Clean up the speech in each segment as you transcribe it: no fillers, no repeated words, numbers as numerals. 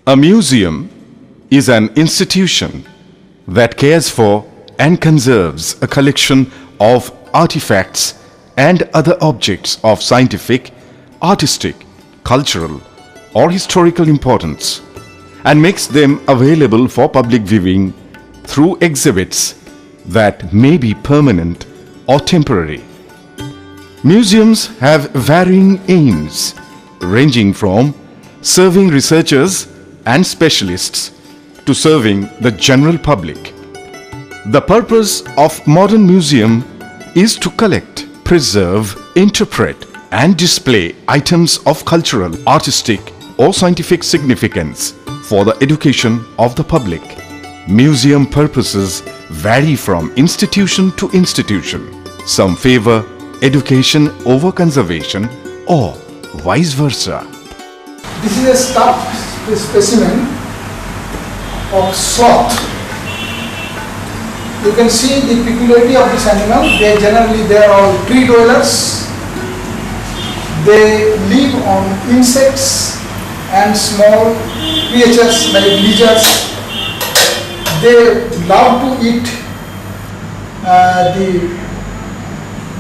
A museum is an institution that cares for and conserves a collection of artifacts and other objects of scientific, artistic, cultural, or historical importance and makes them available for public viewing through exhibits that may be permanent or temporary. Museums have varying aims, ranging from serving researchers and specialists to serving the general public. The purpose of modern museum is to collect, preserve, interpret, and display items of cultural, artistic, or scientific significance for the education of the public. Museum purposes vary from institution to institution. Some favor education over conservation or vice versa. This is a stuffed specimen of sloth. You can see the peculiarity of this animal. They are all tree dwellers. They live on insects and small creatures like lizards. They love to eat the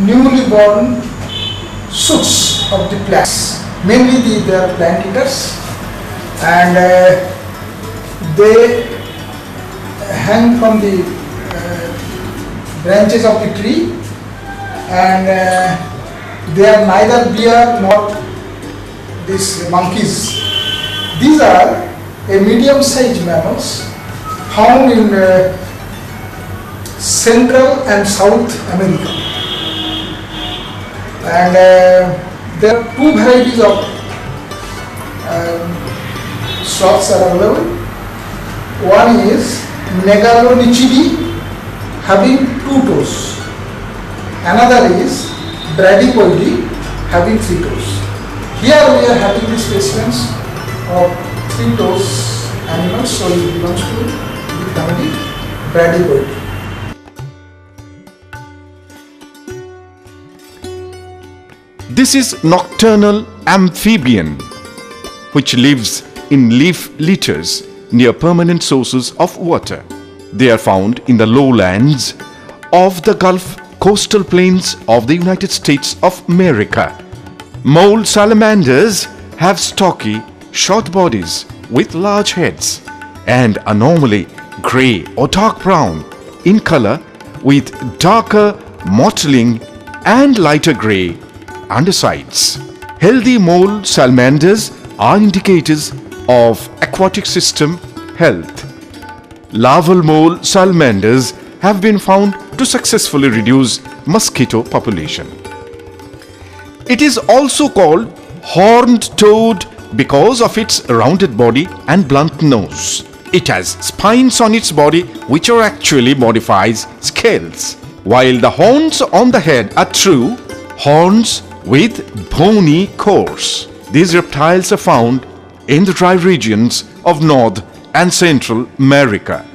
newly born shoots of the plants. Mainly they are plant eaters, and they hang from the branches of the tree, and they are neither bear nor these monkeys. These are a medium-sized mammals found in Central and South America, and there are two varieties of sloths are available. One is Megalonychidae, having 2 toes. Another is Bradypoidae, having 3 toes. Here we are having the specimens of 3 toes animals, so it belongs to the family Bradypoidae. This is nocturnal amphibian which lives in leaf litters near permanent sources of water. They are found in the lowlands of the Gulf coastal plains of the United States of America. Mole salamanders have stocky, short bodies with large heads and are normally gray or dark brown in color with darker mottling and lighter gray undersides. Healthy mole salamanders are indicators of aquatic system health. Larval mole salamanders have been found to successfully reduce mosquito population. It is also called horned toad because of its rounded body and blunt nose. It has spines on its body which are actually modified scales, while the horns on the head are true horns with bony cores. These reptiles are found in the dry regions of North and Central America.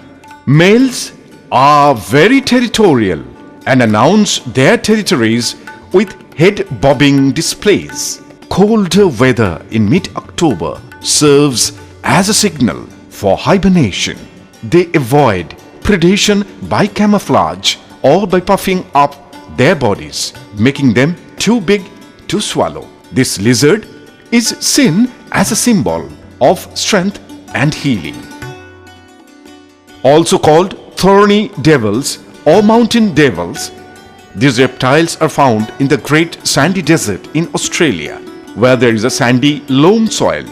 Males are very territorial and announce their territories with head bobbing displays. Colder weather in mid-October serves as a signal for hibernation. They avoid predation by camouflage or by puffing up their bodies, making them too big to swallow. This lizard is seen as a symbol of strength and healing. Also called thorny devils or mountain devils, these reptiles are found in the Great Sandy Desert in Australia, where there is a sandy loam soil.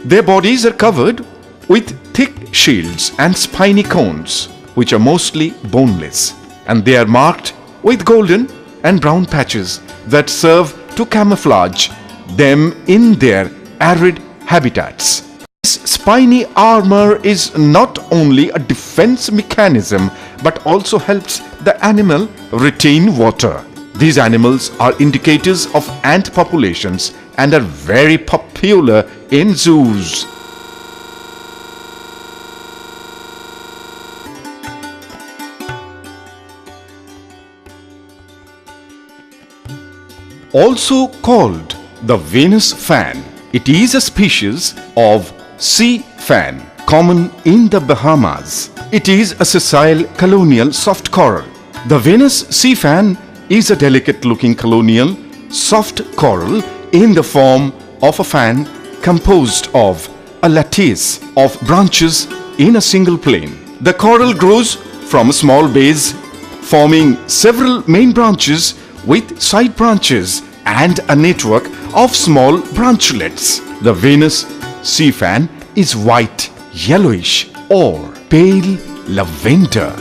Their bodies are covered with thick shields and spiny cones, which are mostly boneless, and they are marked with golden and brown patches that serve to camouflage them in their arid habitats. This spiny armor is not only a defense mechanism but also helps the animal retain water. These animals are indicators of ant populations and are very popular in zoos. Also called the Venus fan, it is a species of sea fan, common in the Bahamas. It is a sessile colonial soft coral. The Venus sea fan is a delicate-looking colonial soft coral in the form of a fan composed of a lattice of branches in a single plane. The coral grows from a small base, forming several main branches with side branches and a network of small branchlets. The Venus sea fan is white, yellowish, or pale lavender.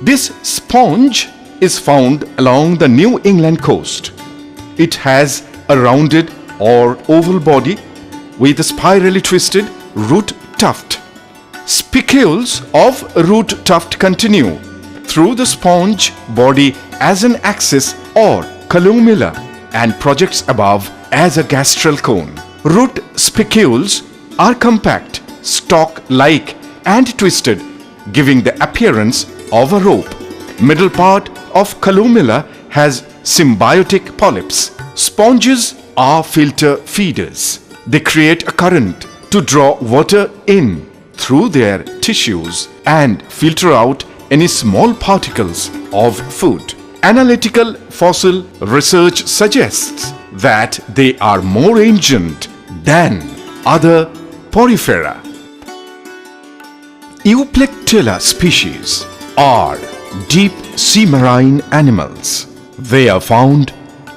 This sponge is found along the New England coast. It has a rounded or oval body with a spirally twisted root tuft. Spicules of root tuft continue through the sponge body as an axis or columella and projects above as a gastral cone. Root spicules are compact, stalk-like and twisted, giving the appearance of a rope. Middle part of columella has symbiotic polyps. Sponges are filter feeders. They create a current to draw water in through their tissues and filter out any small particles of food. Analytical fossil research suggests that they are more ancient than other porifera. Euplectella species are deep sea marine animals. They are found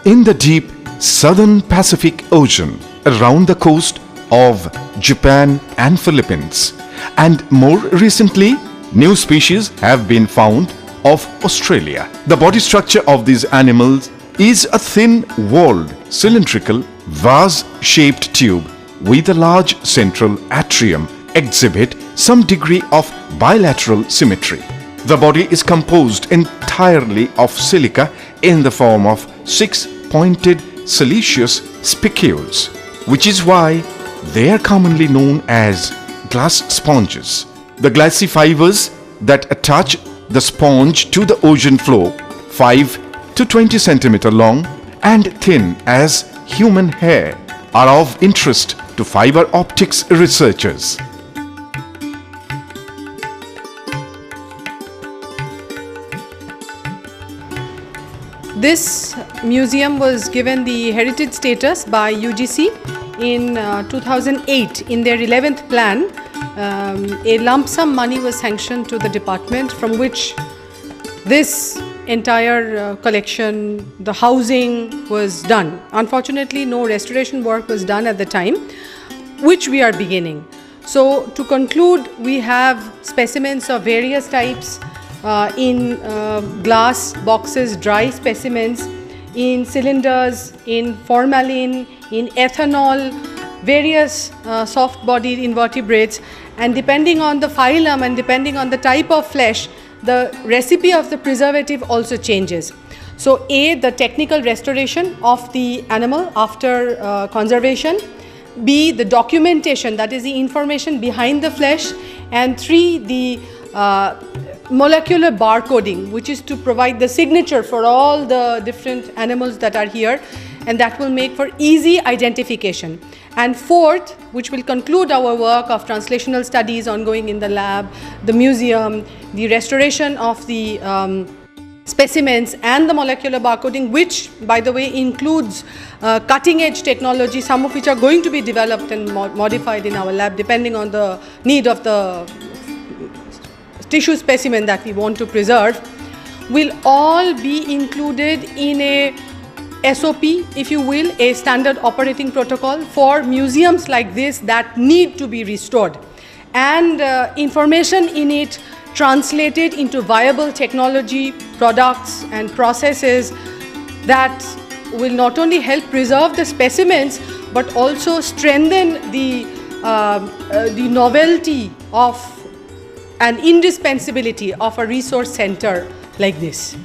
in the deep southern Pacific Ocean around the coast of Japan and Philippines, and more recently new species have been found of Australia. The body structure of these animals is a thin-walled cylindrical vase-shaped tube with a large central atrium, exhibit some degree of bilateral symmetry. The body is composed entirely of silica in the form of 6 pointed siliceous spicules, which is why they are commonly known as glass sponges. The glassy fibers that attach the sponge to the ocean floor, 5 to 20 centimeter long and thin as human hair, are of interest to fiber optics researchers. This museum was given the heritage status by UGC in 2008. In their 11th plan, a lump sum money was sanctioned to the department, from which this entire collection, the housing was done. Unfortunately, no restoration work was done at the time, which we are beginning. So to conclude, we have specimens of various types in glass boxes, dry specimens, in cylinders, in formalin, in ethanol, various soft-bodied invertebrates, and depending on the phylum and depending on the type of flesh, the recipe of the preservative also changes. So A, the technical restoration of the animal after conservation, B, the documentation, that is the information behind the flesh, and 3, the molecular barcoding, which is to provide the signature for all the different animals that are here, and that will make for easy identification. And 4th, which will conclude our work of translational studies ongoing in the lab, the museum, the restoration of the specimens and the molecular barcoding, which by the way includes cutting edge technology, some of which are going to be developed and modified in our lab depending on the need of the tissue specimen that we want to preserve, will all be included in a SOP, if you will, a standard operating protocol for museums like this that need to be restored, and information in it translated into viable technology, products and processes that will not only help preserve the specimens but also strengthen the novelty of and indispensability of a resource center like this.